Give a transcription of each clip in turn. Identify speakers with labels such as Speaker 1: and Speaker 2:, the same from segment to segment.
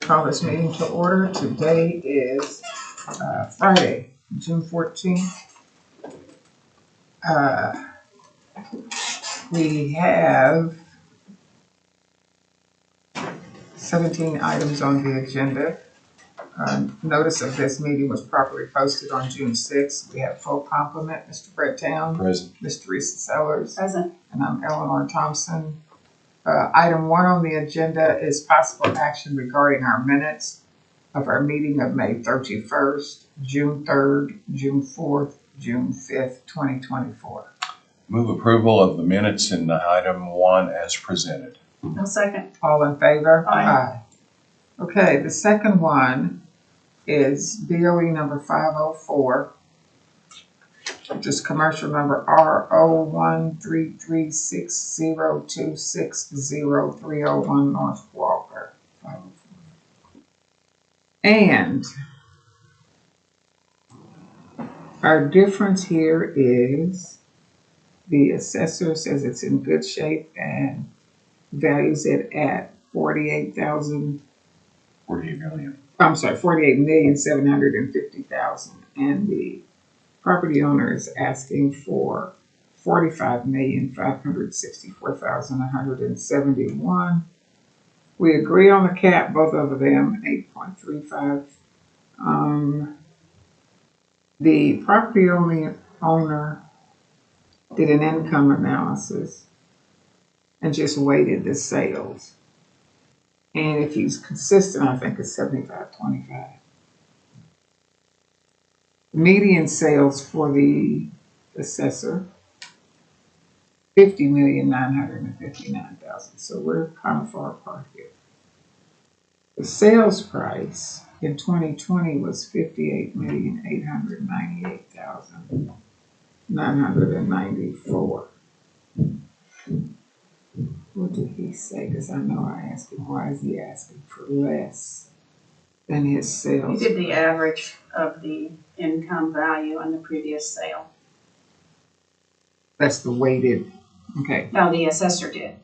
Speaker 1: call this meeting to order. Today is Friday, June 14th. We have 17 items on the agenda. Notice of this meeting was properly posted on June 6th. We have full complement, Mr. Brett Town.
Speaker 2: Present.
Speaker 1: Ms. Teresa Sellers.
Speaker 3: Present.
Speaker 1: And I'm Eleanor Thompson. Item 1 on the agenda is possible action regarding our minutes of our meeting of May 31st, June 3rd, June 4th, June 5th, 2024.
Speaker 2: Move approval of the minutes in item 1 as presented.
Speaker 3: No second.
Speaker 1: All in favor?
Speaker 3: Aye.
Speaker 1: Okay, the second one is BOE number 504, which is commercial number RO13360260301 North Walker. 504. And our difference here is the assessor says it's in good shape and values it at 48,000.
Speaker 2: 48 million.
Speaker 1: I'm sorry, 48,750,000, and the property owner is asking for 45,564,171. We agree on the cap, both of them, 8.35. The property owner did an income analysis and just weighted the sales. And if he's consistent, I think it's 75-25. Median sales for the assessor, 50,959,000. So we're kind of far apart here. The sales price in 2020 was 58,898,994. What did he say? Because I know I asked him, why is he asking for less than his sales?
Speaker 3: He did the average of the income value on the previous sale.
Speaker 1: That's the weighted, okay.
Speaker 3: No, the assessor did.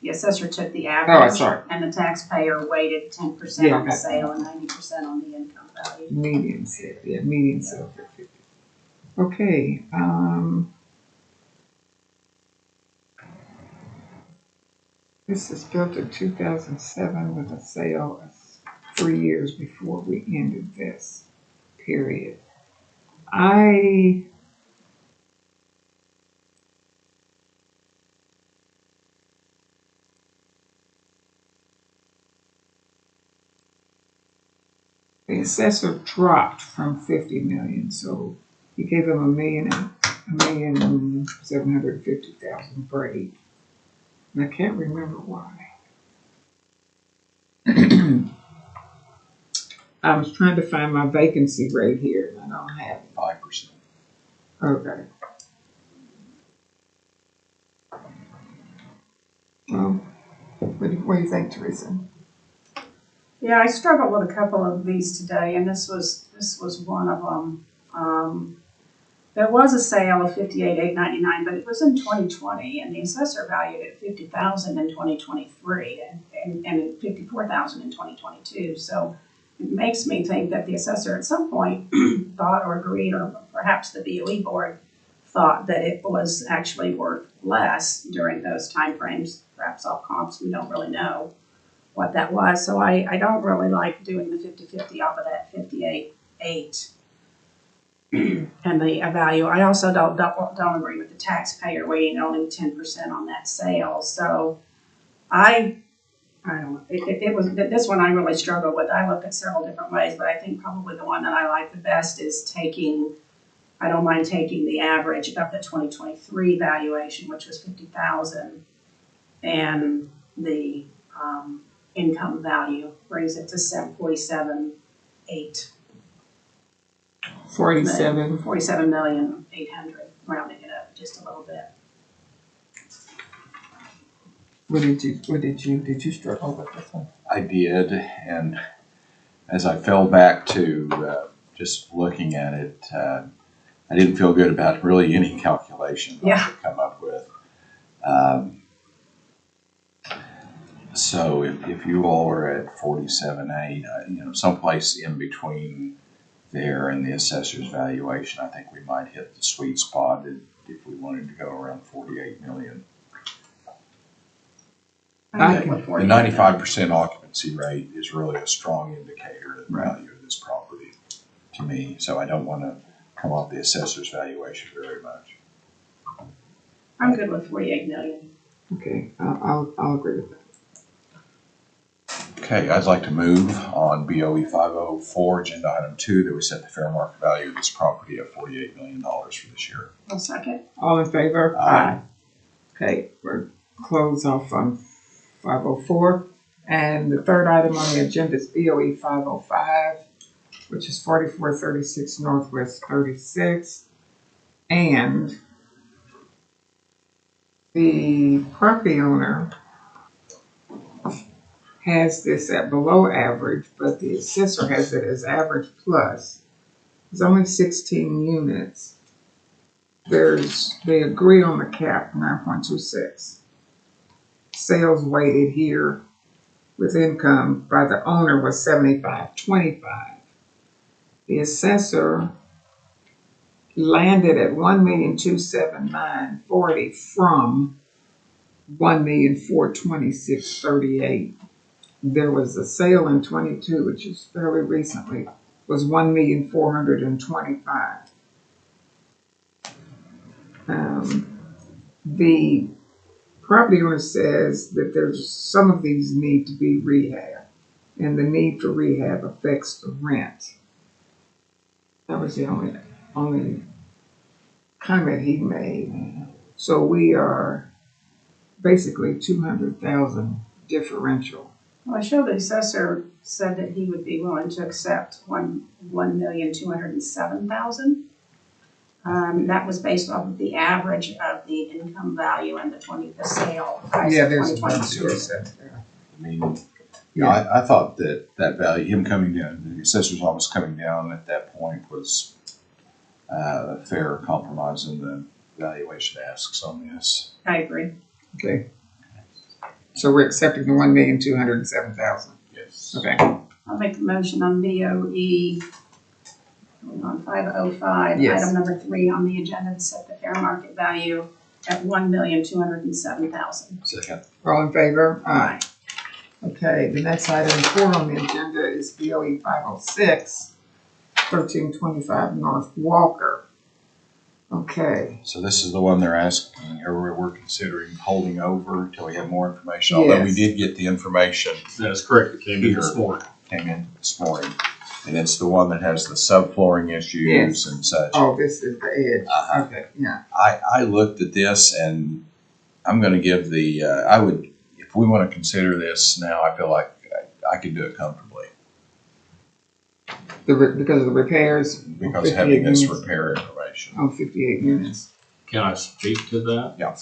Speaker 3: The assessor took the average.
Speaker 1: Oh, sorry.
Speaker 3: And the taxpayer weighted 10%
Speaker 1: Yeah,
Speaker 3: on the
Speaker 1: okay.
Speaker 3: sale and 90% on the income value.
Speaker 1: Median sale, yeah, median sale for 50. Okay, this is built in 2007 with a sale of 3 years before we ended this period. The assessor dropped from 50 million, so he gave him 1,750,000 for each. And I can't remember why. I was trying to find my vacancy rate here, and I don't have it.
Speaker 2: 5%.
Speaker 1: Okay. Well, what do you think, Teresa?
Speaker 3: Yeah, I struggled with a couple of these today, and this was one of them. There was a sale of 58,899, but it was in 2020, and the assessor valued it at 50,000 in 2023, and 54,000 in 2022. So it makes me think that the assessor at some point thought or agreed, or perhaps the BOE board thought that it was actually worth less during those timeframes. Perhaps off comps, we don't really know what that was. So I don't really like doing the 50-50 off of that 58.8 and the value. I also don't agree with the taxpayer weighting only 10% on that sale. So I don't know. It was this one I really struggled with. I looked at several different ways, but I think probably the one that I like the best is I don't mind taking the average of the 2023 valuation, which was 50,000, and the income value brings it to 47.8.
Speaker 1: 47,800,
Speaker 3: rounding it up just a little bit.
Speaker 1: Did you struggle with this one?
Speaker 2: I did, and as I fell back to just looking at it, I didn't feel good about really any calculation I could come up with. So if you all are at 47.8, someplace in between there and the assessor's valuation, I think we might hit the sweet spot if we wanted to go around 48 million.
Speaker 3: I'm good with
Speaker 2: The
Speaker 3: 48.
Speaker 2: 95% occupancy rate is really a strong indicator of the value of this property to me. So I don't want to come off the assessor's valuation very much.
Speaker 3: I'm good with 48 million.
Speaker 1: Okay, I'll agree with that.
Speaker 2: Okay, I'd like to move on BOE 504, agenda item 2, that we set the fair market value of this property at $48 million for this year.
Speaker 3: I'll second.
Speaker 1: All in favor?
Speaker 2: Aye.
Speaker 1: Okay, we're closed off on 504. And the third item on the agenda is BOE 505, which is 4436 Northwest 36. And the property owner has this at below average, but the assessor has it as average plus. It's only 16 units. They agree on the cap, 9.26. Sales weighted here with income by the owner was 75.25. The assessor landed at 1,279,040 from 1,426,038. There was a sale in 22, which is fairly recently, was 1,425,000. The property owner says that there's some of these need to be rehab, and the need for rehab affects the rent. That was the only comment he made. So we are basically 200,000 differential.
Speaker 3: Well, I showed the assessor said that he would be willing to accept 1,207,000. That was based off of the average of the income value and the sale price
Speaker 1: Yeah,
Speaker 3: of
Speaker 1: there's a
Speaker 3: 2022.
Speaker 1: bunch there.
Speaker 2: I mean, I thought that value, him coming down, the assessor's office coming down at that point was a fair compromise in the valuation asks on this.
Speaker 3: I agree.
Speaker 1: Okay. So we're accepting the 1,207,000.
Speaker 2: Yes.
Speaker 1: Okay.
Speaker 3: I'll make the motion on BOE on 505,
Speaker 1: Yes.
Speaker 3: item number 3 on the agenda to set the fair market value at 1,207,000.
Speaker 2: Second.
Speaker 1: All in favor?
Speaker 3: Aye.
Speaker 1: Okay, the next item 4 on the agenda is BOE 506, 1325 North Walker. Okay.
Speaker 2: So this is the one they're asking, or we're considering holding over until we have more information. Although we
Speaker 1: Yes.
Speaker 2: did get the information,
Speaker 4: That is correct. It came in this morning.
Speaker 2: came in this morning. And it's the one that has the subflooring issues
Speaker 1: Yes.
Speaker 2: and such.
Speaker 1: Oh, this is the edge.
Speaker 2: Uh-huh.
Speaker 1: Okay, yeah.
Speaker 2: I looked at this and I'm going to give the, if we want to consider this now, I feel like I could do it comfortably
Speaker 1: Because of the repairs?
Speaker 2: because having this
Speaker 1: 58 units.
Speaker 2: repair information.
Speaker 1: Oh, 58 units.
Speaker 4: Can I speak to that?
Speaker 2: Yeah.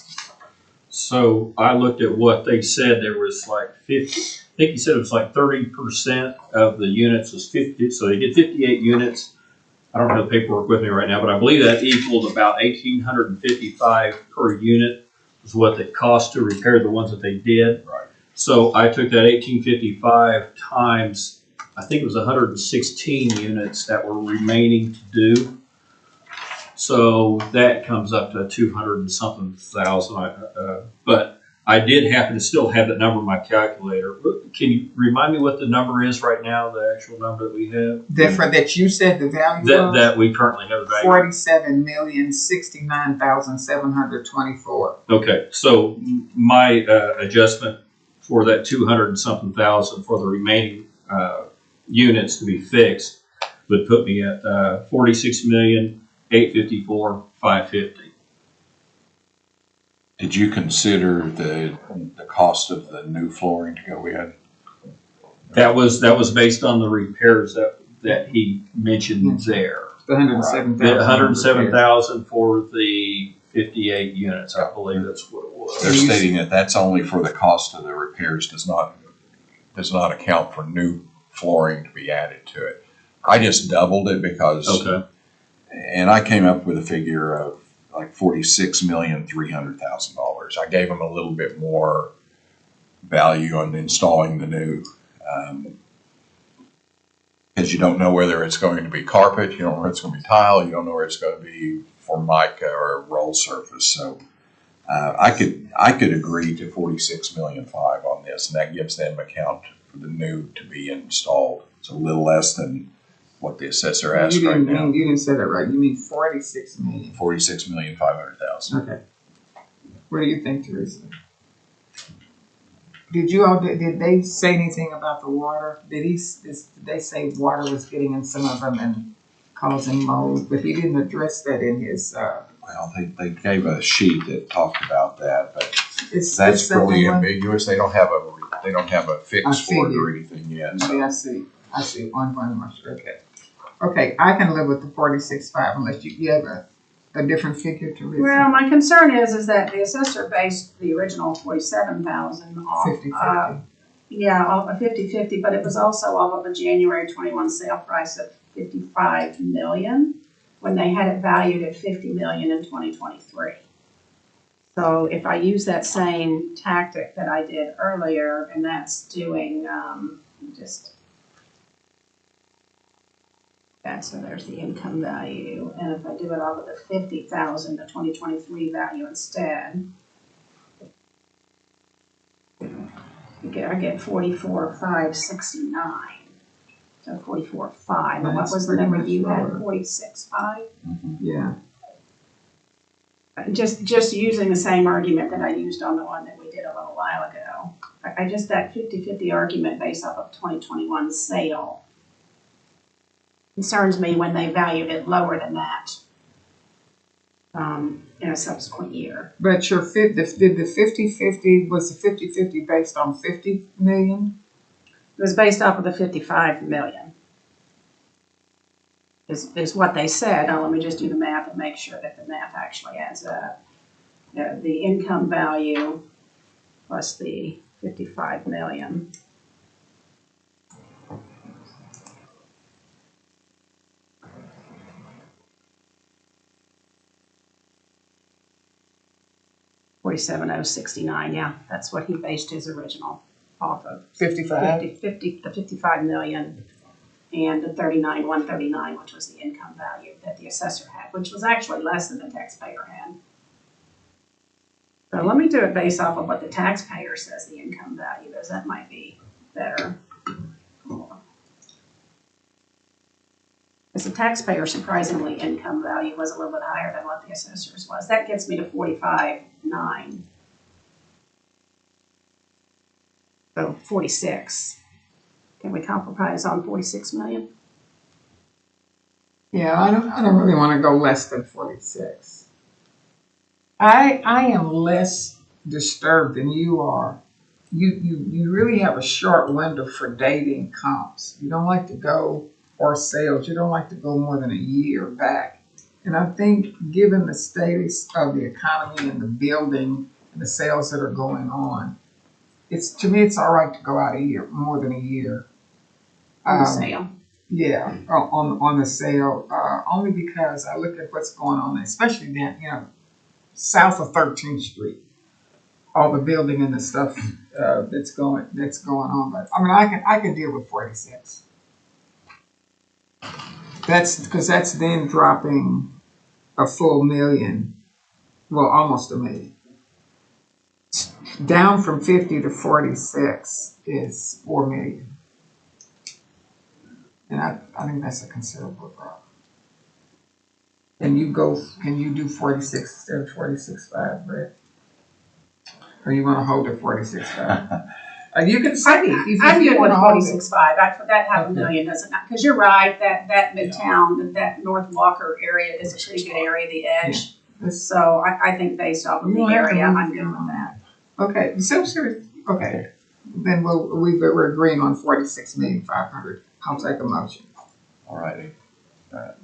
Speaker 4: So I looked at what they said. There was like 50, I think he said it was like 30% of the units was 50. So they did 58 units. I don't have the paperwork with me right now, but I believe that equaled about $1,855 per unit is what it cost to repair the ones that they did.
Speaker 2: Right.
Speaker 4: So I took that 1,855 times, I think it was 116 units that were remaining to do. So that comes up to 200 and something thousand. But I did happen to still have that number in my calculator. Can you remind me what the number is right now, the actual number that we have?
Speaker 1: Different that you said the value was?
Speaker 4: That we currently have the value.
Speaker 1: 47,069,724.
Speaker 4: Okay, so my adjustment for that 200 and something thousand for the remaining units to be fixed would put me at 46,854,550.
Speaker 2: Did you consider the cost of the new flooring to go in?
Speaker 4: That was based on the repairs that he mentioned there.
Speaker 1: The 107,000.
Speaker 4: The 107,000 for the 58 units, I believe that's what it was.
Speaker 2: They're stating that that's only for the cost of the repairs, does not account for new flooring to be added to it. I just doubled it because,
Speaker 4: Okay.
Speaker 2: and I came up with a figure of like $46,300,000. I gave them a little bit more value on installing the new, because you don't know whether it's going to be carpet, you don't know where it's going to be tile, you don't know where it's going to be formica or roll surface. So I could agree to 46,500,000 on this, and that gives them account for the new to be installed. It's a little less than what the assessor asked right now.
Speaker 1: You didn't say that right. You mean 46 million.
Speaker 2: 46,500,000.
Speaker 1: Okay. What do you think, Teresa? Did they say anything about the water? Did they say water was getting in some of them and causing mold? But he didn't address that in his.
Speaker 2: Well, they gave a sheet that talked about that, but
Speaker 1: It's
Speaker 2: that's really
Speaker 1: one.
Speaker 2: ambiguous. They don't have a fix for it or
Speaker 1: figured.
Speaker 2: anything yet.
Speaker 1: Okay, I see. One much. Okay. Okay, I can live with the 46.5 unless you have a different figure, Teresa.
Speaker 3: Well, my concern is that the assessor based the original 47,000 off.
Speaker 1: 50/50.
Speaker 3: Yeah, off a 50/50, but it was also off of a January 21 sale price of 55 million when they had it valued at 50 million in 2023. So if I use that same tactic that I did earlier, and that's doing so there's the income value, and if I do it off of the 50,000, the 2023 value instead, I get 44,569. So 44,500. And what was the number you had? 46,500.
Speaker 1: Yeah.
Speaker 3: Just using the same argument that I used on the one that we did a little while ago. I just that 50/50 argument based off of 2021 sale concerns me when they valued it lower than that in a subsequent year.
Speaker 1: But your did the 50/50 was the 50/50 based on 50 million?
Speaker 3: It was based off of the 55 million. Is what they said. Now let me just do the math and make sure that the math actually adds up. The income value plus the 55 million. $47,069. Yeah, that's what he based his original off of.
Speaker 1: 55?
Speaker 3: 55 million and the 39,139, which was the income value that the assessor had, which was actually less than the taxpayer had. So let me do it based off of what the taxpayer says the income value is. That might be better. Because the taxpayer surprisingly income value was a little bit higher than what the assessor's was. That gets me to 45,900. So 46. Can we compromise on 46 million?
Speaker 1: Yeah, I don't really want to go less than 46. I am less disturbed than you are. You really have a short window for dating comps. You don't like to go, or sales, you don't like to go more than a year back. And I think given the status of the economy and the building and the sales that are going on, to me it's all right to go out a year, more than a year.
Speaker 3: On the sale.
Speaker 1: Yeah, on the sale, only because I look at what's going on, especially down, south of 13th Street, all the building and the stuff that's going on. But I mean, I can deal with 46. That's because that's then dropping a full million, well, almost a million. Down from 50 to 46 is 4 million. And I think that's a considerable drop. Can you do 46 instead of 46.5, Brett? Or you want to hold at 46.5? You can say
Speaker 3: I'm good with 46.5. I forgot half a million doesn't, because you're right, that Midtown, that North Walker area is a pretty good area, the edge. Yeah. So I think based off of the area, I'm good with that.
Speaker 1: Okay, so serious. Okay, then we're agreeing on 46,500,000. I'll take a motion.
Speaker 2: All righty.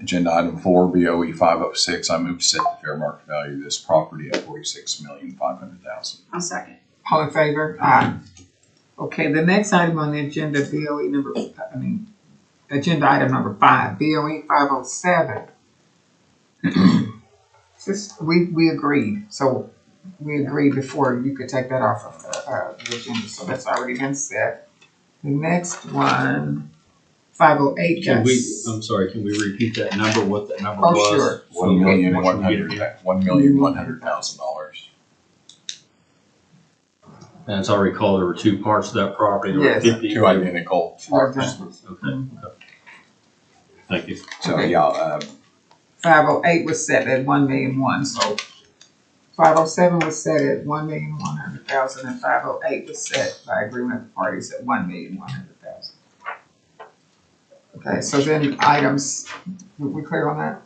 Speaker 2: Agenda item 4, BOE 506. I move to set the fair market value of this property at 46,500,000.
Speaker 3: I'll second.
Speaker 1: All in favor? Aye. Okay, the next item on the agenda, agenda item number 5, BOE 507. We agreed. So we agreed before, you could take that off of the agenda, so that's already been set. The next one, 508.
Speaker 4: Can I'm sorry, can we repeat that number, what that number
Speaker 1: Oh,
Speaker 4: was?
Speaker 1: sure.
Speaker 2: $1,100,000.
Speaker 4: And as I recall, there were two parts of that property. There were
Speaker 1: Yes.
Speaker 4: 50.
Speaker 2: Two identical parts.
Speaker 4: Okay. Thank you.
Speaker 2: So,
Speaker 1: Okay.
Speaker 2: yeah,
Speaker 1: 508 was set at 1,000,001, so 507 was set at 1,100,000, and 508 was set by agreement of the parties at 1,100,000. Okay, so then items, we clear on that?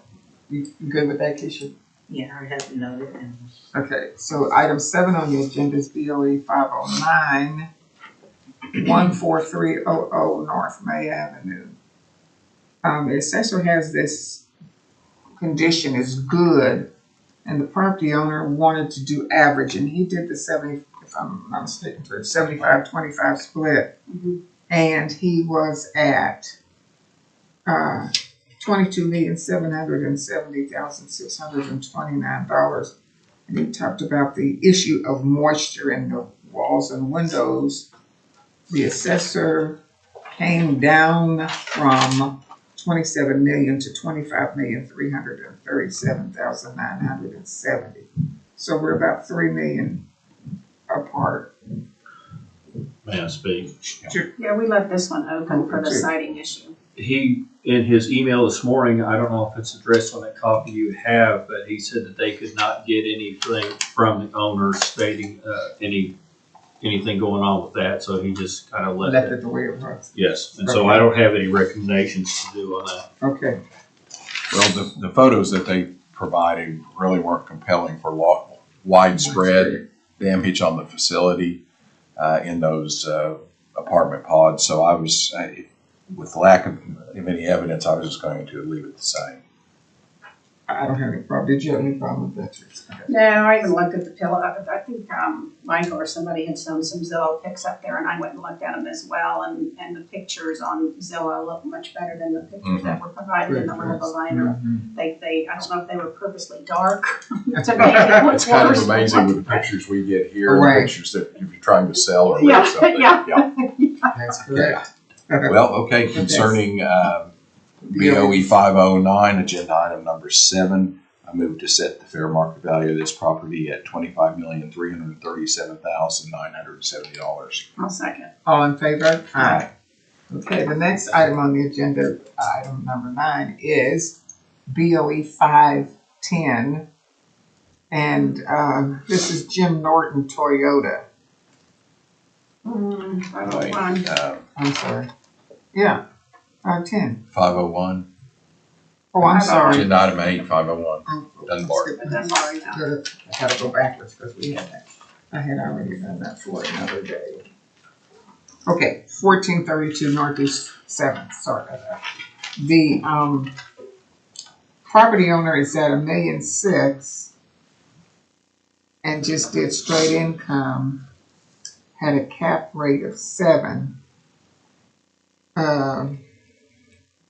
Speaker 1: You good with that, Keisha?
Speaker 5: Yeah, I have noted and
Speaker 1: Okay, so item 7 on the agenda is BOE 509, 14300 North May Avenue. The assessor has this condition is good, and the property owner wanted to do average, and he did the 70, if I'm not mistaken, 75-25 split, and he was at 22,770,629 and he talked about the issue of moisture in the walls and windows. The assessor came down from 27 million to 25,337,970. So we're about 3 million apart.
Speaker 4: May I speak?
Speaker 3: Yeah, we left this one open for the siding issue.
Speaker 4: He, in his email this morning, I don't know if it's addressed on that copy you have, but he said that they could not get anything from the owner stating anything going on with that, so he just kind of
Speaker 1: Left
Speaker 4: left
Speaker 1: it
Speaker 4: it.
Speaker 1: the way it was.
Speaker 4: Yes, and so I don't have any recommendations to do on that.
Speaker 1: Okay.
Speaker 2: well, the photos that they provided really weren't compelling for widespread damage on the facility in those apartment pods. So I was, with lack of any evidence, I was just going to leave it the same.
Speaker 1: I don't have any problem. Did you have any problem with that?
Speaker 3: No, I even looked at the pillow. I think Michael or somebody had shown some Zillow pics up there, and I went and looked at them as well. And the pictures on Zillow look much better than the pictures that were provided in the level liner. They I don't know if they were purposely dark to make it look
Speaker 2: It's kind of
Speaker 3: worse.
Speaker 2: amazing with the pictures we get here,
Speaker 1: Right.
Speaker 2: the pictures that if you're trying to sell or
Speaker 3: Yeah,
Speaker 2: rent something.
Speaker 3: yeah.
Speaker 1: That's correct.
Speaker 2: Well, okay, concerning BOE 509, agenda item number 7, I move to set the fair market value of this property at $25,337,970.
Speaker 3: I'll second.
Speaker 1: All in favor? Aye. Okay, the next item on the agenda, item number 9, is BOE 510. And this is Jim Norton Toyota.
Speaker 2: Right,
Speaker 3: 501.
Speaker 1: I'm sorry. Yeah, 510.
Speaker 2: 501,
Speaker 1: Oh, I'm sorry.
Speaker 2: agenda item 8, 501. Dunbar.
Speaker 3: But then Laurie, no.
Speaker 1: I gotta go backwards because we had that. I had already done that for another day. Okay, 1432 Northeast 7th, sorry about that. The property owner is at $1,600,000 and just did straight income, had a cap rate of 7.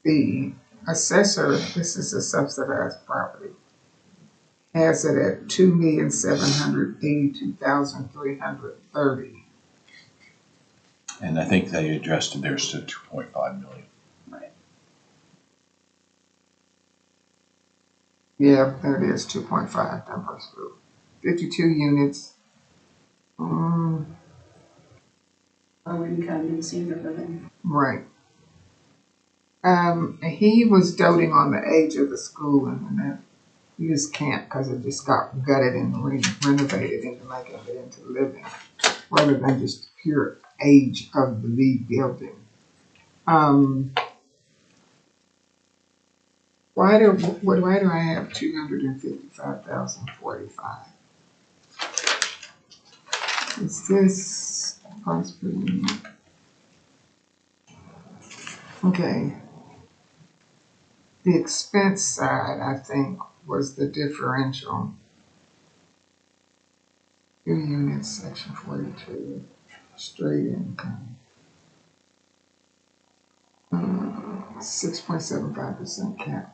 Speaker 1: The assessor, this is a subsidized property, has it at 2,782,330.
Speaker 2: And I think they adjusted theirs to 2.5 million.
Speaker 1: Yeah, there it is, 2.5 Dunbar's Group. 52 units.
Speaker 3: Low income and senior living.
Speaker 1: Right. He was doting on the age of the school, and that you just can't because it just got gutted and renovated into making it into living, rather than just pure age of the building. Why do I have 255,045? Is this price per unit? Okay. The expense side, I think, was the differential. 2 units, section 42, straight income. 6.75% cap.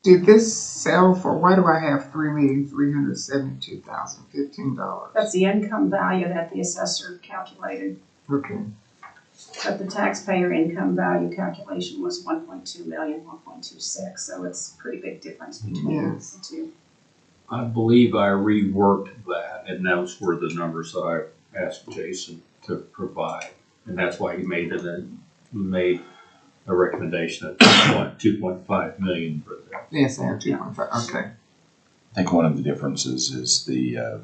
Speaker 1: Did this sell for, why do I have $3,372,015?
Speaker 3: That's the income value that the assessor calculated,
Speaker 1: Okay,
Speaker 3: but the taxpayer income value calculation was 1.2 million, 1.26, so it's a pretty big difference between
Speaker 1: Yes.
Speaker 3: the two.
Speaker 4: I believe I reworked that, and those were the numbers that I asked Jason to provide. And that's why he made a recommendation of 2.5 million for that.
Speaker 1: yes, I have 2.5, okay.
Speaker 2: I think one of the differences is the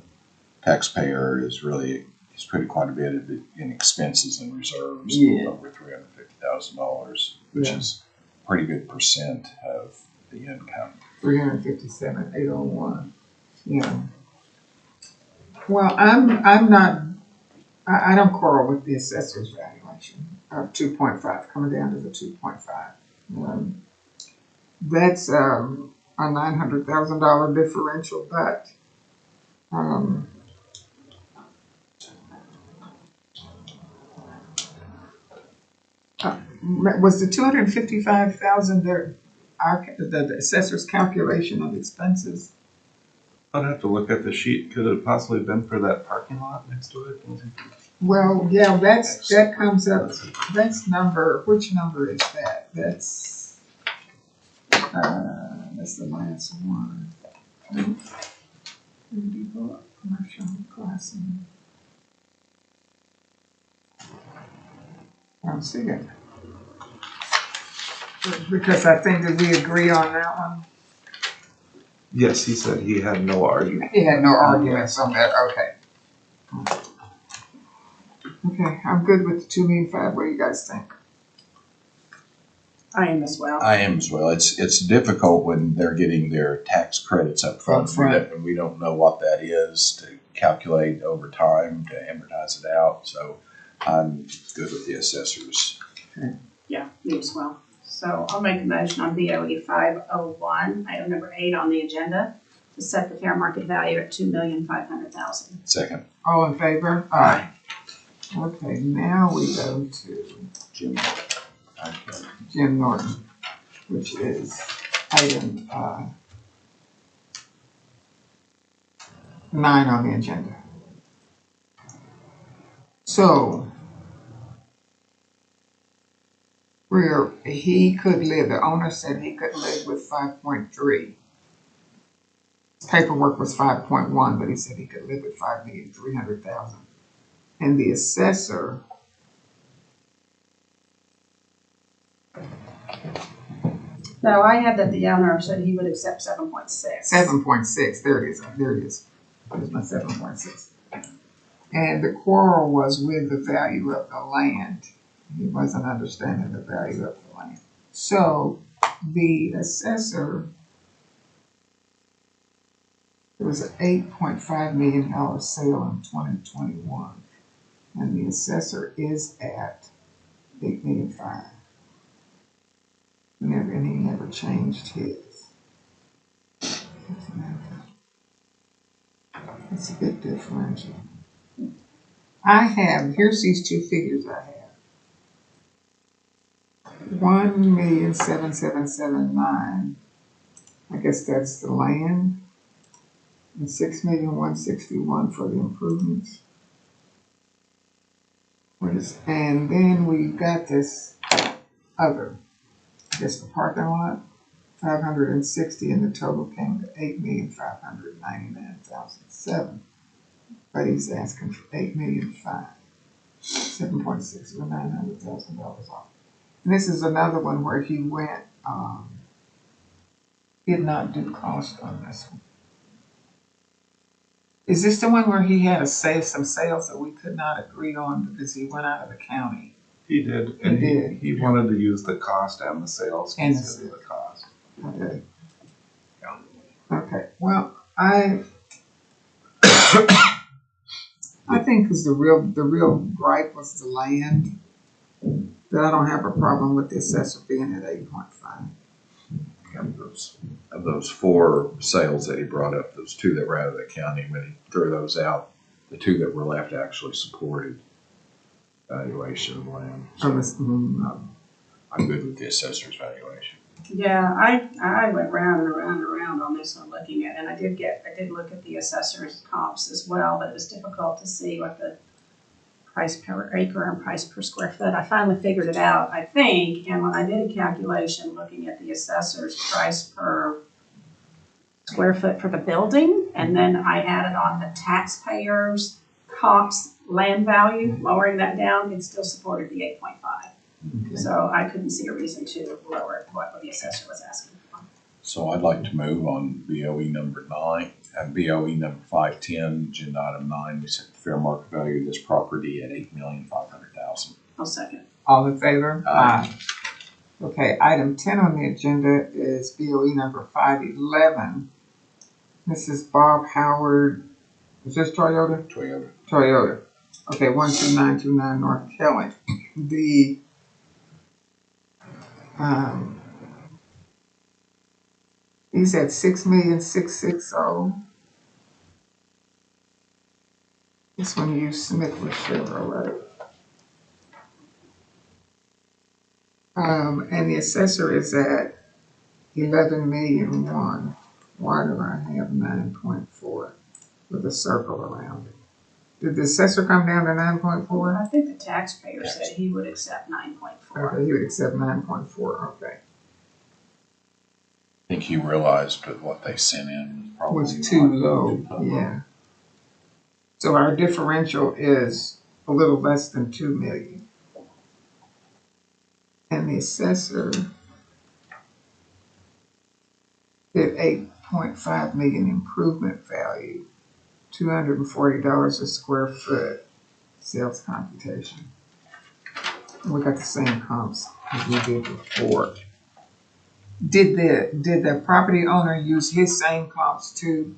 Speaker 2: taxpayer is pretty quite a bit of it in expenses and reserves,
Speaker 1: Yeah.
Speaker 2: over $350,000, which
Speaker 1: Yeah.
Speaker 2: is a pretty good percent of the income.
Speaker 1: 357,801, yeah. Well, I'm not, I don't quarrel with the assessor's valuation of 2.5, coming down to the 2.5. That's a $900,000 differential, but was the 255,000 the assessor's calculation of expenses?
Speaker 6: I'd have to look at the sheet. Could it have possibly been for that parking lot next to it?
Speaker 1: Well, yeah, that comes up, that's which number is that? That's the last one. Commercial crossing. I don't see it. Because I think that we agree on that one.
Speaker 6: Yes, he said he had no argument.
Speaker 1: He had no arguments on that, okay. Okay, I'm good with the 2,500,000. What do you guys think?
Speaker 3: I am as well.
Speaker 2: I am as well. It's difficult when they're getting their tax credits up front, and we don't know what that is to calculate over time to amortize it out. So I'm good with the assessors.
Speaker 3: Yeah, me as well. So I'll make a motion on BOE 501, item number 8 on the agenda, to set the fair market value at $2,500,000.
Speaker 2: Second.
Speaker 1: All in favor? Aye. Okay, now we go to Jim Norton, which is item 9 on the agenda. So the owner said he could live with 5.3. Paperwork was 5.1, but he said he could live with 5,300,000. And the assessor
Speaker 3: No, I had that the owner said he would accept 7.6.
Speaker 1: 7.6, there it is, there's my 7.6. And the quarrel was with the value of the land. He wasn't understanding the value of the land. So the assessor, it was an $8.5 million sale in 2021. And the assessor is at $8,500,000. And he never changed his. It's a bit differential. Here's these two figures I have. 1,777,779. I guess that's the land. And 6,161,000 for the improvements. And then we got this other. I guess the parking lot, 560, and the total came to 8,599,007. But he's asking for 8,500,000, 7.6 or $900,000 off. And this is another one where he went, did not do cost on this one. Is this the one where he had some sales that we could not agree on because he went out of the county?
Speaker 6: He did, and he wanted to use the cost and the sales
Speaker 1: And the
Speaker 6: instead of the cost.
Speaker 1: Okay. Okay. Well, I think because the real gripe was the land, that I don't have a problem with the assessor being at 8.5.
Speaker 2: Of those 4 sales that he brought up, those 2 that were out of the county, when he threw those out, the 2 that were left actually supported valuation of land. So I'm good with the assessor's valuation.
Speaker 3: Yeah, I went round and around and around on this one looking at, and I did look at the assessor's comps as well, but it was difficult to see what the price per acre and price per square foot. I finally figured it out, I think, and when I did a calculation looking at the assessor's price per square foot for the building, and then I added on the taxpayers' comps land value, lowering that down, it still supported the 8.5. So I couldn't see a reason to lower what the assessor was asking for.
Speaker 2: So I'd like to move on BOE number 9, BOE number 510, agenda item 9. We set the fair market value of this property at $8,500,000.
Speaker 3: I'll second.
Speaker 1: All in favor?
Speaker 2: Aye.
Speaker 1: Okay, item 10 on the agenda is BOE number 511. This is Bob Howard, is this Toyota? Toyota. Okay, 12929 North Kelly. He's at 6,660,000. This one used Smithwood Chevrolet. And the assessor is at 11,000,001. Why do I have 9.4 with a circle around it? Did the assessor come down to 9.4?
Speaker 3: I think the taxpayer said he would accept 9.4.
Speaker 1: Okay, he would accept 9.4, okay.
Speaker 2: I think he realized that what they sent in was
Speaker 1: Was
Speaker 2: probably
Speaker 1: too low, yeah. So our differential is a little less than 2 million. And the assessor did 8.5 million improvement value, $240 a square foot sales computation. And we got the same comps as we did before. Did the property owner use his same comps too?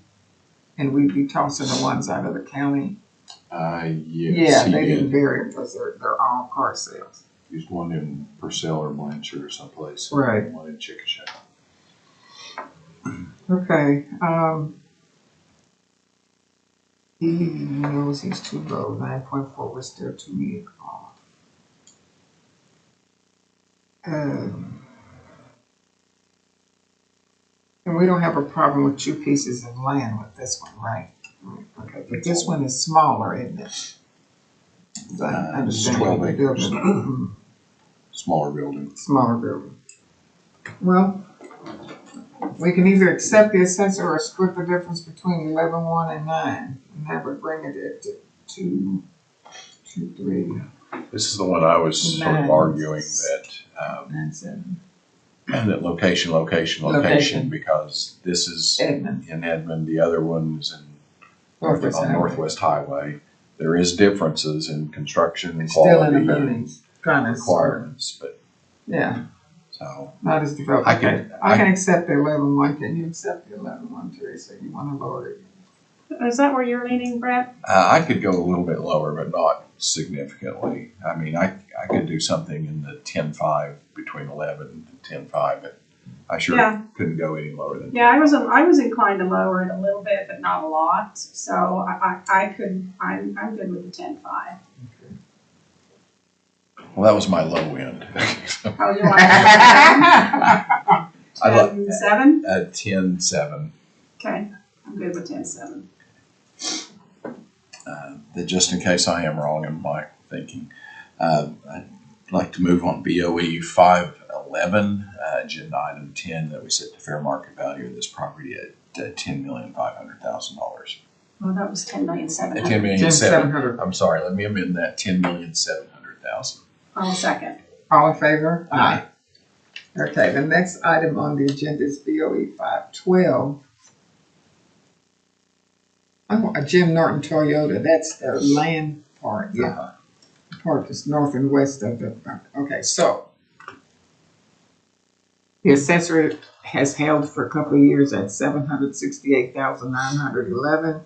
Speaker 1: And we'd be tossing the ones out of the county?
Speaker 2: Yes,
Speaker 1: Yeah,
Speaker 2: he
Speaker 1: they didn't
Speaker 2: did.
Speaker 1: vary because they're all car sales.
Speaker 2: Used one in Purcell or Blanchard or someplace.
Speaker 1: Right.
Speaker 2: One in Chickasha.
Speaker 1: Okay, he knows he's too low, 9.4, we're still 2 million off. And we don't have a problem with 2 pieces of land with this one, right? Okay, but this one is smaller, isn't it? As I understand
Speaker 2: 12
Speaker 1: the
Speaker 2: acres.
Speaker 1: building.
Speaker 2: Smaller building.
Speaker 1: Smaller building. Well, we can either accept the assessor or split the difference between 11.1 and 9, and that would bring it at 2, 3,
Speaker 2: This is the one I was sort of
Speaker 1: 9,
Speaker 2: arguing that,
Speaker 1: 9, 7.
Speaker 2: and that location,
Speaker 1: Location.
Speaker 2: because this is
Speaker 1: Edmund,
Speaker 2: in Edmond, the other one's in
Speaker 1: Northwest
Speaker 2: on
Speaker 1: Highway.
Speaker 2: Northwest Highway. There is differences in construction and
Speaker 1: Still in
Speaker 2: quality
Speaker 1: the
Speaker 2: and
Speaker 1: building, kind of,
Speaker 2: requirements, but
Speaker 1: yeah,
Speaker 2: so
Speaker 1: not as developed.
Speaker 2: I
Speaker 1: Okay,
Speaker 2: can-
Speaker 1: I can accept the 11.1. Can you accept the 11.1, Teresa? You want to lower it?
Speaker 3: Is that where you're leaning, Brett?
Speaker 2: I could go a little bit lower, but not significantly. I mean, I could do something in the 10.5 between 11 and 10.5, but I sure
Speaker 3: Yeah.
Speaker 2: couldn't go any lower than.
Speaker 3: Yeah, I was inclined to lower it a little bit, but not a lot. So I'm good with the 10.5.
Speaker 2: Well, that was my low end.
Speaker 3: Oh, you want
Speaker 2: I'd like
Speaker 3: 10.7?
Speaker 2: 10.7.
Speaker 3: Okay, I'm good with 10.7.
Speaker 2: That just in case I am wrong in my thinking, I'd like to move on BOE 511, agenda item 10, that we set the fair market value of this property at $10,500,000.
Speaker 3: Well, that was 10,700,000.
Speaker 1: 10,700.
Speaker 2: I'm sorry, let me amend that, 10,700,000.
Speaker 3: I'll second.
Speaker 1: All in favor?
Speaker 2: Aye.
Speaker 1: Okay, the next item on the agenda is BOE 512. Oh, a Jim Norton Toyota, that's the land part, yeah. The part that's north and west of the, okay, so. The assessor has held for a couple of years at 768,911.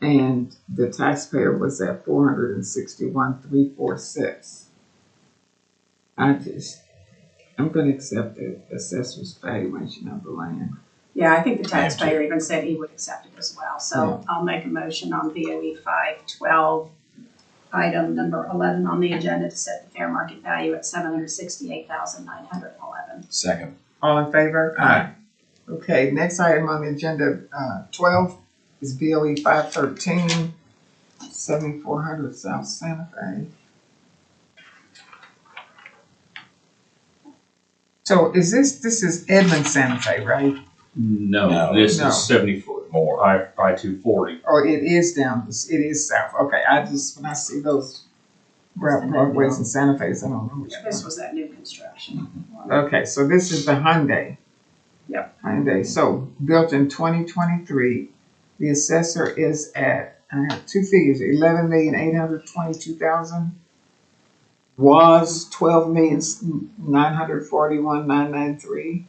Speaker 1: And the taxpayer was at 461,346. I'm gonna accept the assessor's valuation of the land.
Speaker 3: Yeah, I think the taxpayer even said he would accept it as well. So I'll make a motion on BOE 512 item number 11 on the agenda to set the fair market value at $768,911.
Speaker 2: Second.
Speaker 1: All in favor?
Speaker 2: Aye.
Speaker 1: Okay, next item on the agenda, 12 is BOE 513, 7400 South Santa Fe. So is this is Edmond Santa Fe, right?
Speaker 4: No,
Speaker 2: No.
Speaker 4: this
Speaker 1: No.
Speaker 4: is 74,
Speaker 2: More.
Speaker 4: I-240.
Speaker 1: Or it is down, it is south. Okay, when I see those roadways in Santa Fe, I don't know which
Speaker 3: This
Speaker 1: one.
Speaker 3: was that new construction.
Speaker 1: Okay, so this is the Hyundai.
Speaker 3: Yep.
Speaker 1: Hyundai, so built in 2023, the assessor is at, I have two figures, 11,822,000. Was 12,941,993.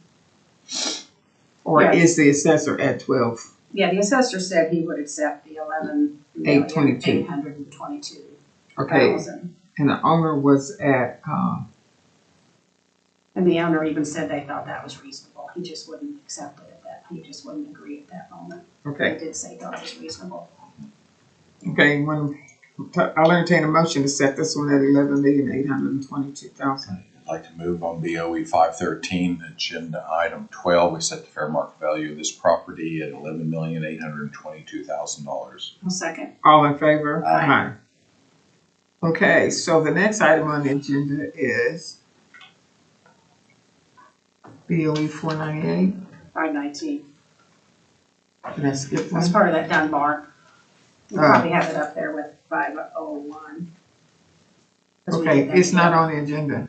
Speaker 1: Or
Speaker 3: Yeah.
Speaker 1: is the assessor at 12?
Speaker 3: Yeah, the assessor said he would accept the 11,822,000.
Speaker 1: Okay, and the owner was at,
Speaker 3: And the owner even said they thought that was reasonable. He just wouldn't accept it at that, he just wouldn't agree at that moment.
Speaker 1: okay,
Speaker 3: They did say thought it was reasonable.
Speaker 1: okay, I'll entertain a motion to set this one at 11,822,000.
Speaker 2: I'd like to move on BOE 513, agenda item 12. We set the fair market value of this property at $11,822,000.
Speaker 3: I'll second.
Speaker 1: All in favor?
Speaker 2: Aye.
Speaker 1: Okay, so the next item on the agenda is BOE 498.
Speaker 3: 519.
Speaker 1: Can I skip
Speaker 3: That's
Speaker 1: one?
Speaker 3: part of that Dunbar. You probably have it up there with 501. 'Cause we
Speaker 1: Okay,
Speaker 3: did that
Speaker 1: it's not
Speaker 3: together.
Speaker 1: on the agenda.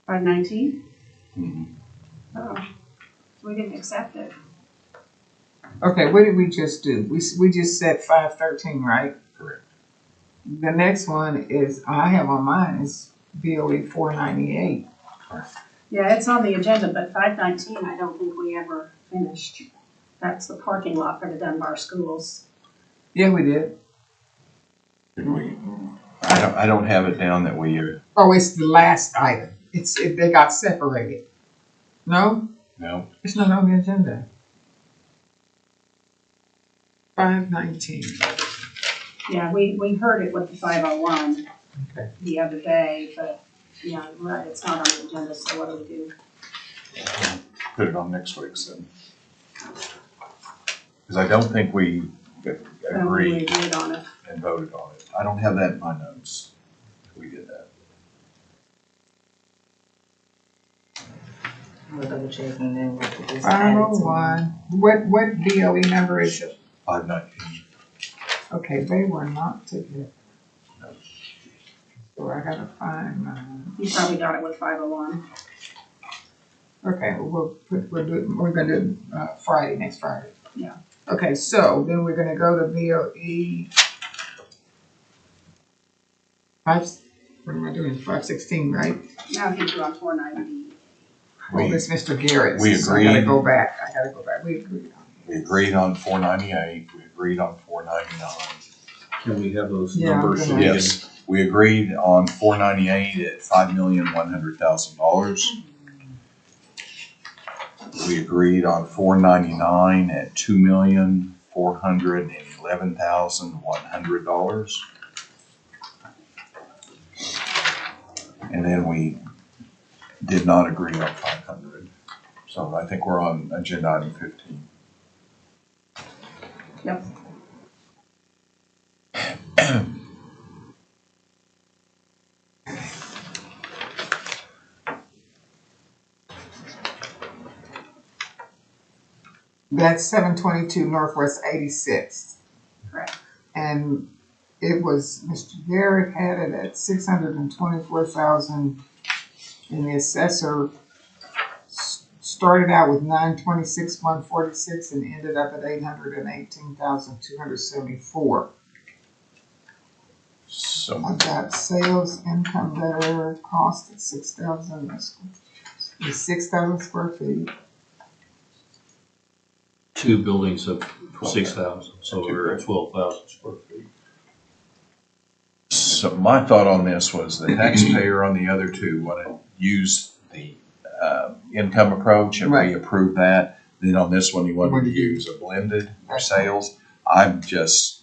Speaker 3: 519?
Speaker 2: Mhm.
Speaker 3: Oh, we didn't accept it.
Speaker 1: Okay, what did we just do? We just said 513, right?
Speaker 2: Correct.
Speaker 1: The next one is, I have on mine is BOE 498.
Speaker 3: Yeah, it's on the agenda, but 519, I don't think we ever finished. That's the parking lot for the Dunbar schools.
Speaker 1: Yeah, we did.
Speaker 2: Did we? I don't have it down that we,
Speaker 1: Oh, it's the last item. They got separated. No,
Speaker 2: no,
Speaker 1: it's not on the agenda. 519.
Speaker 3: Yeah, we heard it with the 501
Speaker 1: Okay.
Speaker 3: the other day, but yeah, right, it's not on the agenda, so what do we do?
Speaker 2: put it on next week's then. Because I don't think we
Speaker 3: We
Speaker 2: agreed
Speaker 3: agreed on it.
Speaker 2: and voted on it. I don't have that in my notes. We did that.
Speaker 5: We'll double check and then we'll put this.
Speaker 1: 501. What BOE number is it?
Speaker 2: 519.
Speaker 1: Okay, they were not together. So I gotta find mine.
Speaker 3: You probably got it with 501.
Speaker 1: Okay, we're gonna do Friday, next Friday.
Speaker 3: Yeah.
Speaker 1: Okay, so then we're gonna go to BOE. What am I doing? 516, right?
Speaker 3: Now I think you're on 490.
Speaker 1: Oh, that's Mr. Garrett's.
Speaker 2: we
Speaker 1: So I gotta
Speaker 2: agreed.
Speaker 1: go back. We agreed on
Speaker 2: We agreed on 498. We agreed on 499.
Speaker 4: Can we have those
Speaker 1: Yeah, I'm
Speaker 4: numbers? so
Speaker 1: gonna-
Speaker 4: we can-
Speaker 2: Yes, we agreed on 498 at $5,100,000. We agreed on 499 at $2,411,100. And then we did not agree on 500. So I think we're on agenda item 15.
Speaker 3: Yep.
Speaker 1: That's 722 Northwest 86th.
Speaker 3: Correct.
Speaker 1: And it was, Mr. Garrett had it at 624,000, and the assessor started out with 926,146 and ended up at 818,274.
Speaker 2: So
Speaker 1: I got sales income there, cost at 6,000, it's 6,000 square feet.
Speaker 4: Two buildings of 6,000, so we're at 12,000 square feet.
Speaker 2: So my thought on this was the taxpayer on the other two wanted to use the income approach, and we
Speaker 1: Right.
Speaker 2: approved that. Then on this one, you wanted to use a blended for sales. I'm just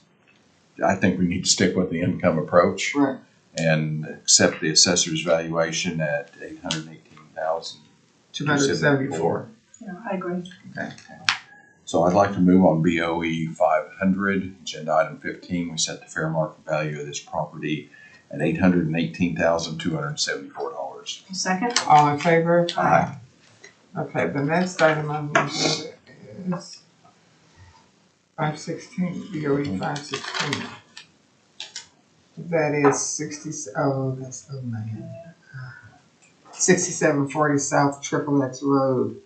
Speaker 2: I think we need to stick with the income approach
Speaker 1: Right.
Speaker 2: and accept the assessor's valuation at $818,274.
Speaker 3: Yeah, I agree.
Speaker 1: Okay.
Speaker 2: So I'd like to move on BOE 500, agenda item 15. We set the fair market value of this property at $818,274.
Speaker 3: Second?
Speaker 1: All in favor?
Speaker 2: Aye.
Speaker 1: Okay, the next item on the agenda is 516, BOE 516. That is 6740 South Triple X Road.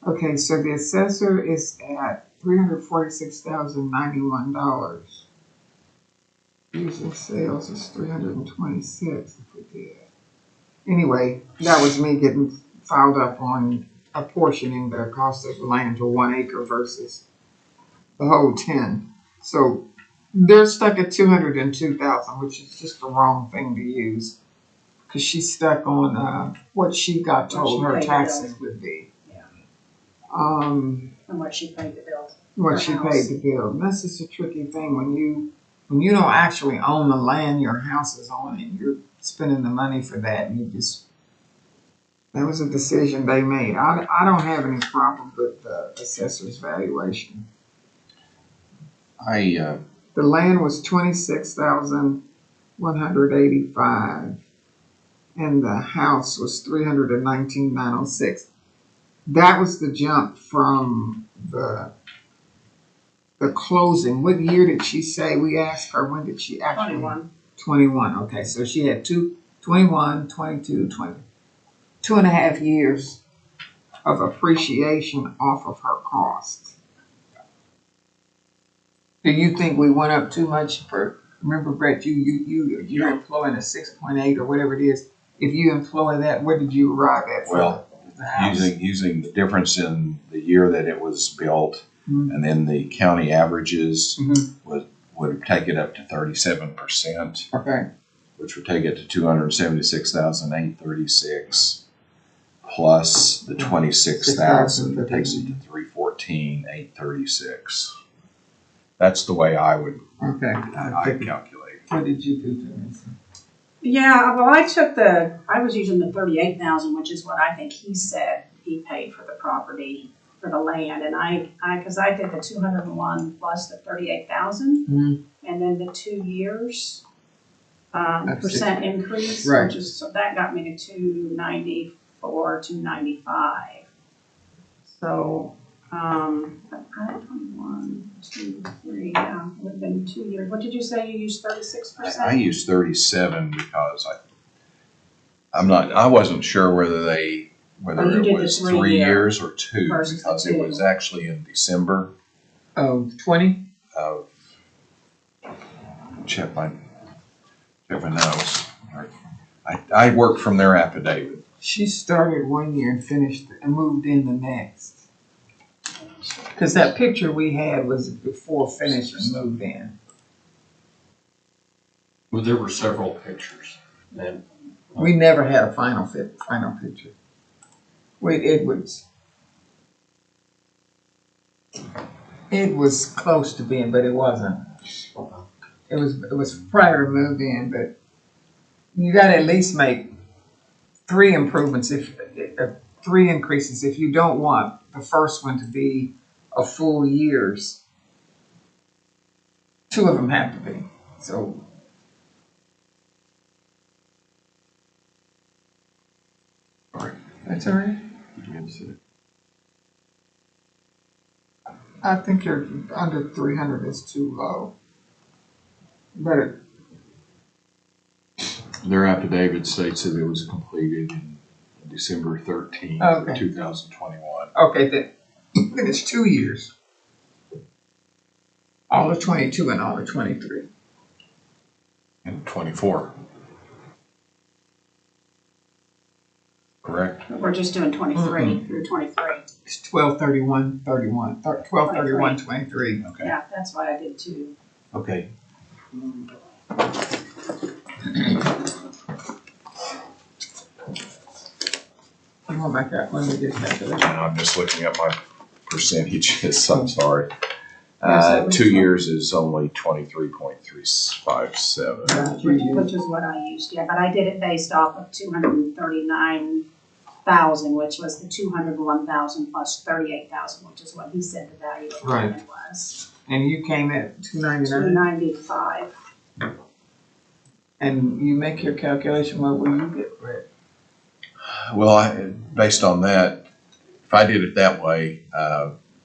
Speaker 1: Okay, so the assessor is at $346,091. Usual sales is 326 if we did. Anyway, that was me getting filed up on apportioning the cost of the land to 1 acre versus the whole 10. So they're stuck at 202,000, which is just the wrong thing to use. Cause she's stuck on, what she got told her taxes would be.
Speaker 3: Yeah.
Speaker 1: And
Speaker 3: And what she paid to build.
Speaker 1: what
Speaker 3: her
Speaker 1: she
Speaker 3: house.
Speaker 1: paid to build. And that's just a tricky thing when you don't actually own the land your house is on and you're spending the money for that and that was a decision they made. I don't have any problem with the assessor's valuation.
Speaker 2: I
Speaker 1: The land was 26,185 and the house was 319,906. That was the jump from the closing. What year did she say? We asked her, when did she actually?
Speaker 3: 21.
Speaker 1: 21, okay, so she had 21, 22, 20, 2.5 years of appreciation off of her costs. Do you think we went up too much for, remember Brett, you're employing a 6.8 or whatever it is. If you employ that, what did you arrive at for
Speaker 2: Well,
Speaker 1: the house?
Speaker 2: using the difference in the year that it was built and then the county averages would take it up to 37%,
Speaker 1: Okay,
Speaker 2: which would take it to 276,836 plus the 26,000 that takes it to 314,836. That's the way I would
Speaker 1: okay.
Speaker 2: I calculate.
Speaker 1: What did you do, Teresa?
Speaker 3: Yeah, well, I was using the 38,000, which is what I think he said he paid for the property, for the land. And cause I did the 201 plus the 38,000 and then the 2 years, percent increase,
Speaker 1: Right.
Speaker 3: which is, so that got me to 294, 295. So, 21, 2, 3, yeah, it would have been 2 years. What did you say you used 36%?
Speaker 2: I used 37 because I wasn't sure whether it was 3 years or 2 because it was actually in December
Speaker 1: Oh, 20?
Speaker 2: of check my notes. I worked from their affidavit.
Speaker 1: She started 1 year and finished and moved in the next. Because that picture we had was before finished and moved in.
Speaker 4: Well, there were several pictures. And
Speaker 1: We never had a final picture. It was close to being, but it wasn't. It was prior to move in, but you gotta at least make 3 improvements, 3 increases if you don't want the first one to be a full year's. 2 of them have to be, so. That's all right. I think you're under 300 is too low. But
Speaker 2: Their affidavit states that it was completed in December 13th,
Speaker 1: Okay.
Speaker 2: 2021.
Speaker 1: okay, then it's 2 years. All of 22 and all of 23.
Speaker 2: And 24. Correct?
Speaker 3: We're just doing 23 through 23.
Speaker 1: It's 12/31/23.
Speaker 2: Okay.
Speaker 3: Yeah, that's why I did 2.
Speaker 2: Okay.
Speaker 1: I'm going back out. Let me get back to
Speaker 2: And
Speaker 1: that.
Speaker 2: I'm just looking at my percentages. I'm sorry.
Speaker 3: Yes,
Speaker 2: 2 years is only 23.357.
Speaker 3: which is what I used, yeah, but I did it based off of 239,000, which was the 201,000 plus 38,000, which is what he said the value of the
Speaker 1: Right.
Speaker 3: land was.
Speaker 1: And you came at 299,
Speaker 3: 295.
Speaker 1: and you make your calculation, what will you get for it?
Speaker 2: Well, based on that, if I did it that way,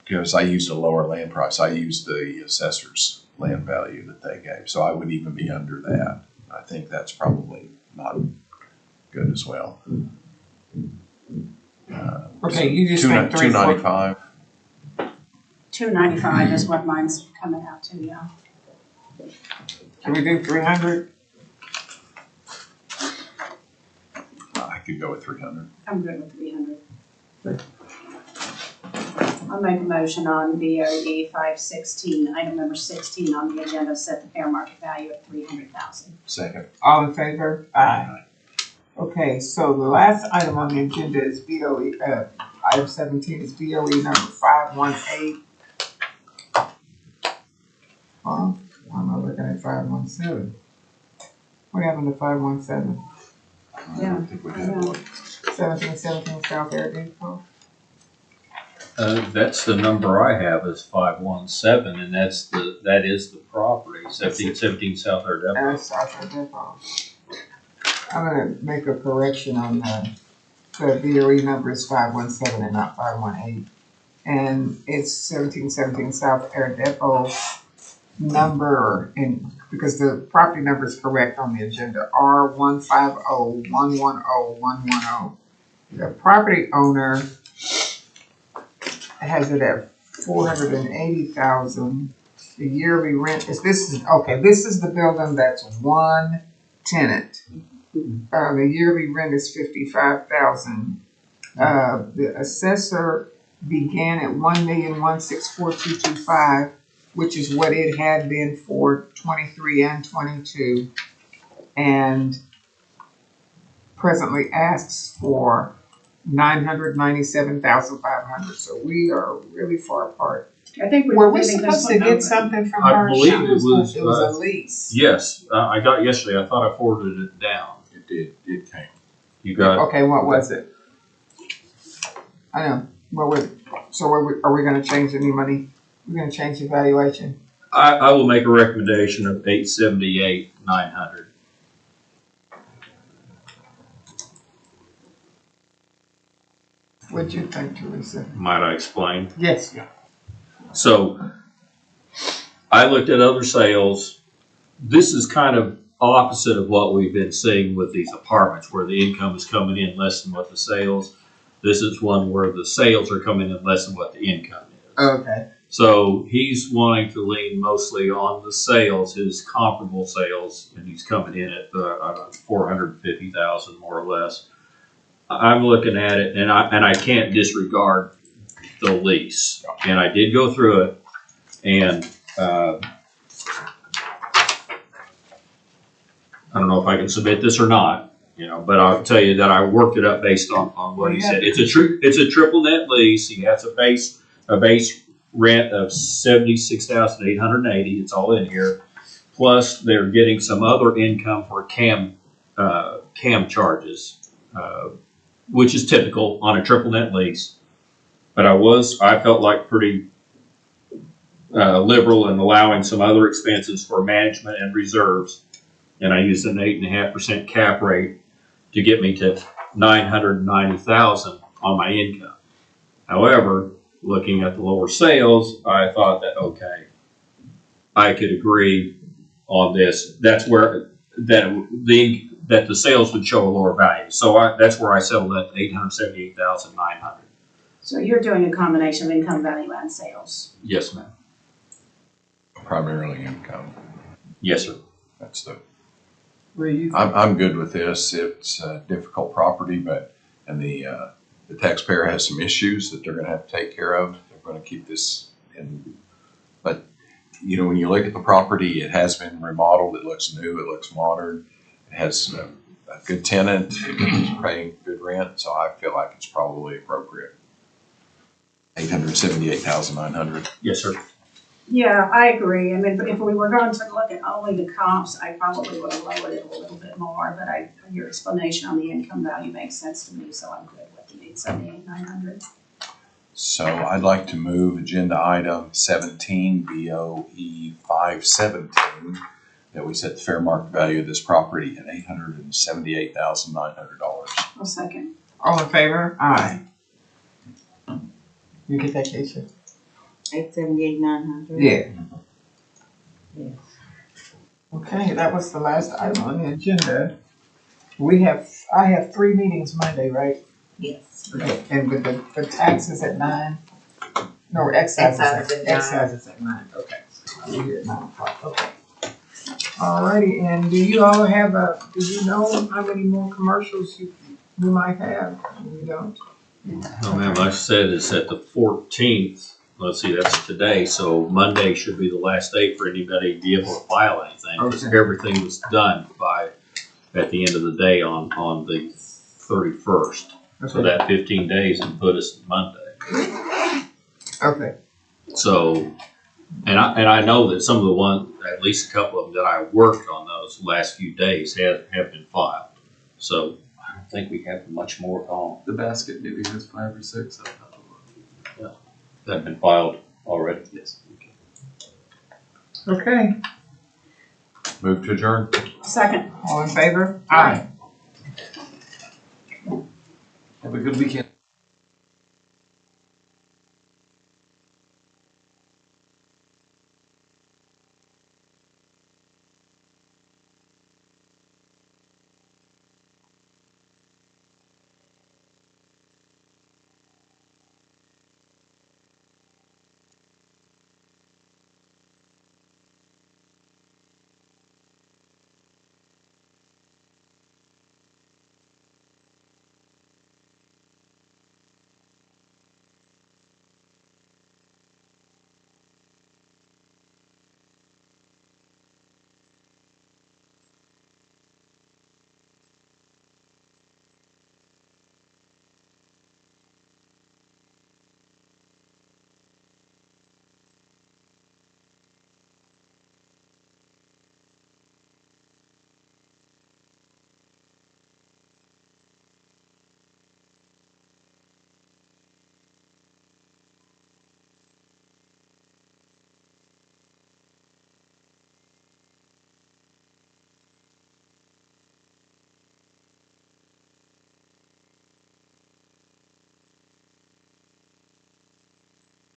Speaker 2: because I used a lower land price, I used the assessor's land value that they gave, so I would even be under that. I think that's probably not good as well.
Speaker 1: Okay, you just think
Speaker 2: 295.
Speaker 3: 295 is what mine's coming out to, yeah.
Speaker 1: Can we do 300?
Speaker 2: I could go with 300.
Speaker 3: I'm good with 300. I'll make a motion on BOE 516, item number 16 on the agenda, set the fair market value at 300,000.
Speaker 2: Second.
Speaker 1: All in favor? Aye. Okay, so the last item on the agenda is BOE, item 17 is BOE number 518. Why am I looking at 517? What happened to 517?
Speaker 2: I don't think we had one.
Speaker 1: 1717 South Air Depot?
Speaker 4: That's the number I have is 517, and that is the property, 1717 South Air Depot.
Speaker 1: South Air Depot. I'm gonna make a correction on the BOE number is 517 and not 518. And it's 1717 South Air Depot number, and because the property number is correct on the agenda, R1501101110. The property owner has it at 480,000. The yearly rent this is the building that's one tenant. The yearly rent is 55,000. The assessor began at 1,164,225, which is what it had been for 23 and 22, and presently asks for 997,500. So we are really far apart.
Speaker 3: I think
Speaker 1: Were we
Speaker 3: leaving this
Speaker 1: supposed to
Speaker 3: one
Speaker 1: get
Speaker 3: open.
Speaker 1: something from
Speaker 4: I
Speaker 1: her?
Speaker 4: believe it was,
Speaker 1: It was a lease.
Speaker 4: Yes, I got it yesterday. I thought I forwarded it down.
Speaker 2: It did. It came.
Speaker 4: You got it?
Speaker 1: Okay, what was it? I know. What was it? So are we gonna change any money? We're gonna change the valuation?
Speaker 4: I will make a recommendation of 878,900.
Speaker 1: What'd you think, Teresa?
Speaker 4: Might I explain?
Speaker 1: Yes.
Speaker 4: So I looked at other sales. This is kind of opposite of what we've been seeing with these apartments where the income is coming in less than what the sales. This is one where the sales are coming in less than what the income is.
Speaker 1: Okay.
Speaker 4: So he's wanting to lean mostly on the sales, his comparable sales, and he's coming in at 450,000 more or less. I'm looking at it, and I can't disregard the lease. And I did go through it, and I don't know if I can submit this or not, but I'll tell you that I worked it up based on what he said. It's a triple net lease. He has a base rent of $76,880. It's all in here. Plus, they're getting some other income for cam charges, which is typical on a triple net lease. But I felt like pretty liberal in allowing some other expenses for management and reserves, and I used an 8.5% cap rate to get me to $990,000 on my income. However, looking at the lower sales, I thought that, okay, I could agree on this. That's where that the sales would show a lower value. So that's where I settled at $878,900.
Speaker 3: So you're doing a combination of income, value, and sales.
Speaker 4: Yes, ma'am.
Speaker 2: Primarily income.
Speaker 4: Yes, sir.
Speaker 2: That's the.
Speaker 1: Where you?
Speaker 2: I'm good with this. It's a difficult property, and the taxpayer has some issues that they're going to have to take care of. They're going to keep this in, but when you look at the property, it has been remodeled. It looks new. It looks modern. It has a good tenant. It's paying good rent, so I feel like it's probably appropriate. $878,900.
Speaker 4: Yes, sir.
Speaker 3: Yeah, I agree. I mean, if we were going to look at only the comps, I probably would have lowered it a little bit more, but your explanation on the income value makes sense to me, so I'm good with the 878,900.
Speaker 2: So I'd like to move agenda item 17, BOE 517, that we set the fair market value of this property at $878,900.
Speaker 3: I'll second.
Speaker 1: All in favor? Aye. You get that, Keisha?
Speaker 5: 878,900.
Speaker 1: Yeah.
Speaker 5: Yes.
Speaker 1: Okay, that was the last item on the agenda. I have 3 meetings Monday, right?
Speaker 5: Yes.
Speaker 1: Okay, and with the taxes at 9? No, excise
Speaker 5: Excise
Speaker 1: is
Speaker 5: at 9.
Speaker 1: excise is at 9, okay. We're here at 9 o'clock, okay. Alrighty, and do you know how many more commercials you might have? You don't?
Speaker 4: Oh, man, like I said, it's at the 14th. Let's see, that's today, so Monday should be the last day for anybody to be able to file anything. Because
Speaker 1: Okay.
Speaker 4: everything was done at the end of the day on the 31st. So
Speaker 1: Okay.
Speaker 4: that 15 days would put us Monday.
Speaker 1: Okay,
Speaker 4: So, and I know that some of the ones, at least a couple of them that I worked on those last few days have been filed. So I don't think we have much more on
Speaker 6: The basket maybe has 5 or 6. I don't know.
Speaker 4: that have been filed already.
Speaker 6: Yes.
Speaker 1: okay.
Speaker 2: Move to adjourn.
Speaker 3: Second.
Speaker 1: All in favor? Aye.
Speaker 6: Have a good weekend.